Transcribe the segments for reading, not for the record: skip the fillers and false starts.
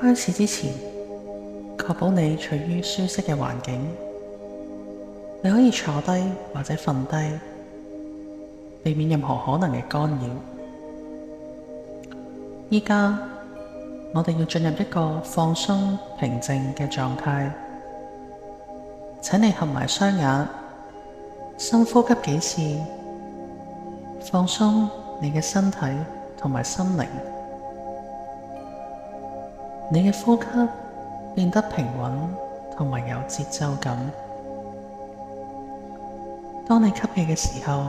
開始之前，確保你處於舒適嘅環境。你可以坐低或者瞓低，避免任何可能嘅干擾。依家我哋要進入一個放鬆平靜嘅狀態。請你合埋雙眼，深呼吸幾次，放鬆你嘅身體同埋心靈。你嘅呼吸變得平穩同埋有節奏感。當你吸氣嘅時候，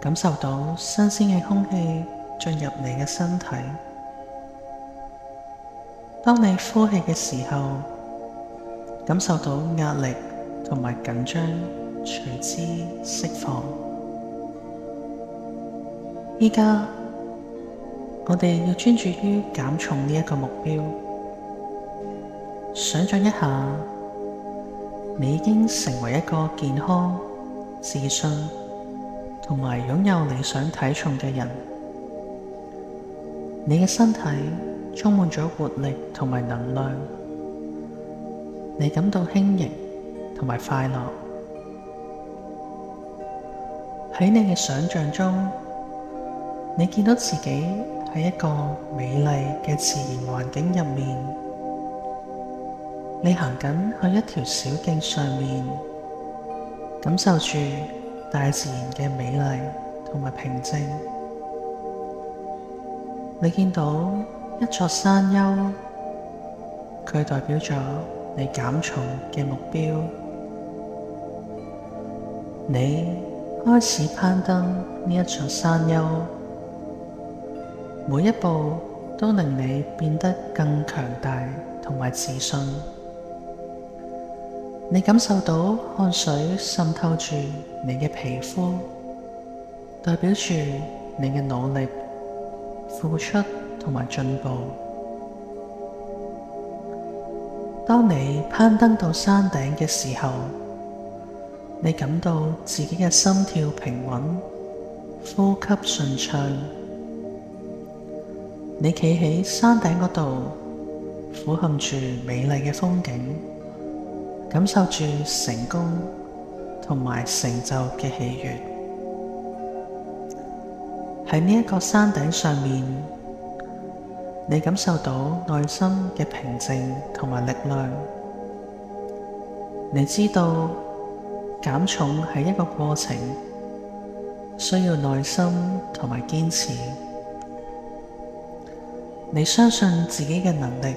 感受到新鮮嘅空氣進入你嘅身體。當你呼氣嘅時候，感受到壓力同埋緊張隨之釋放。依家我哋要專注於減重呢一個目標。想象一下，你已經成為一個健康、自信同埋擁有理想體重嘅人。你嘅身體充滿咗活力同埋能量，你感到輕盈同埋快樂。喺你嘅想象中，你見到自己喺一個美麗嘅自然環境入面，你行緊去一條小徑上面，感受住大自然嘅美麗同埋平靜。你見到一座山丘，佢代表咗你減重嘅目標。你開始攀登呢一座山丘，每一步都令你變得更強大同埋自信。你感受到汗水滲透住你嘅皮膚，代表住你嘅努力、付出同埋進步。當你攀登到山頂嘅時候，你感到自己嘅心跳平穩，呼吸順暢。你企喺山頂嗰度，俯瞰住美麗嘅風景，感受住成功同埋成就嘅喜悅。喺呢一個山頂上面，你感受到內心嘅平靜同埋力量。你知道減重係一個過程，需要耐心同埋堅持。你相信自己嘅能力，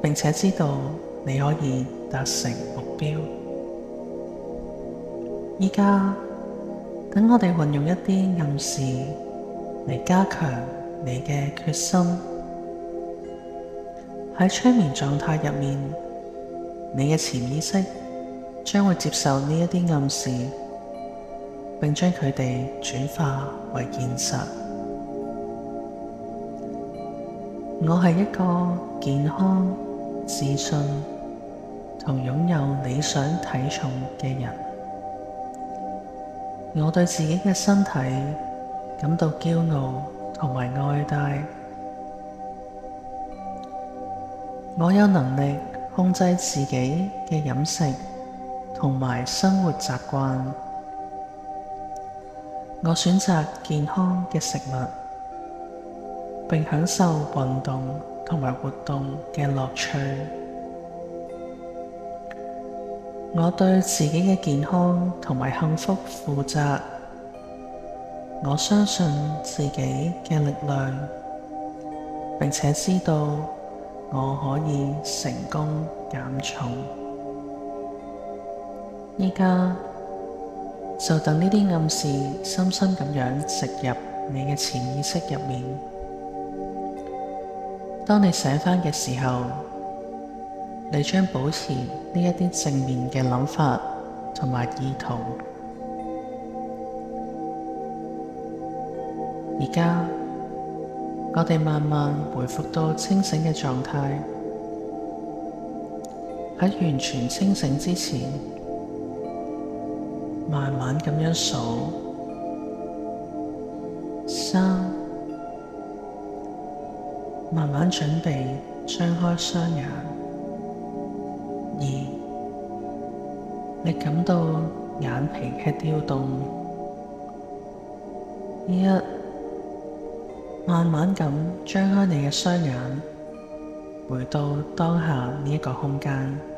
並且知道你可以達成目標。依家等我哋運用一啲暗示嚟加強你嘅決心。喺催眠狀態入面，你嘅潛意識將會接受呢一啲暗示，並將佢哋轉化為現實。我係一個健康、自信同擁有理想體重嘅人。我對自己嘅身體感到驕傲同埋愛戴。我有能力控制自己嘅飲食同埋生活習慣。我選擇健康嘅食物，並享受運動同埋活動嘅樂趣。我對自己嘅健康同埋幸福負責。我相信自己嘅力量，並且知道我可以成功減重。依家就等呢啲暗示深深咁樣植入你嘅潛意識入面。當你醒返嘅時候，你將保持呢一啲正面嘅諗法同埋意圖。而家我哋慢慢回復到清醒嘅狀態。喺完全清醒之前，慢慢咁樣數3、2、慢慢準備張開雙眼。二，你感到眼皮嘅跳動。一，慢慢咁張開你嘅雙眼，回到當下呢一個空間。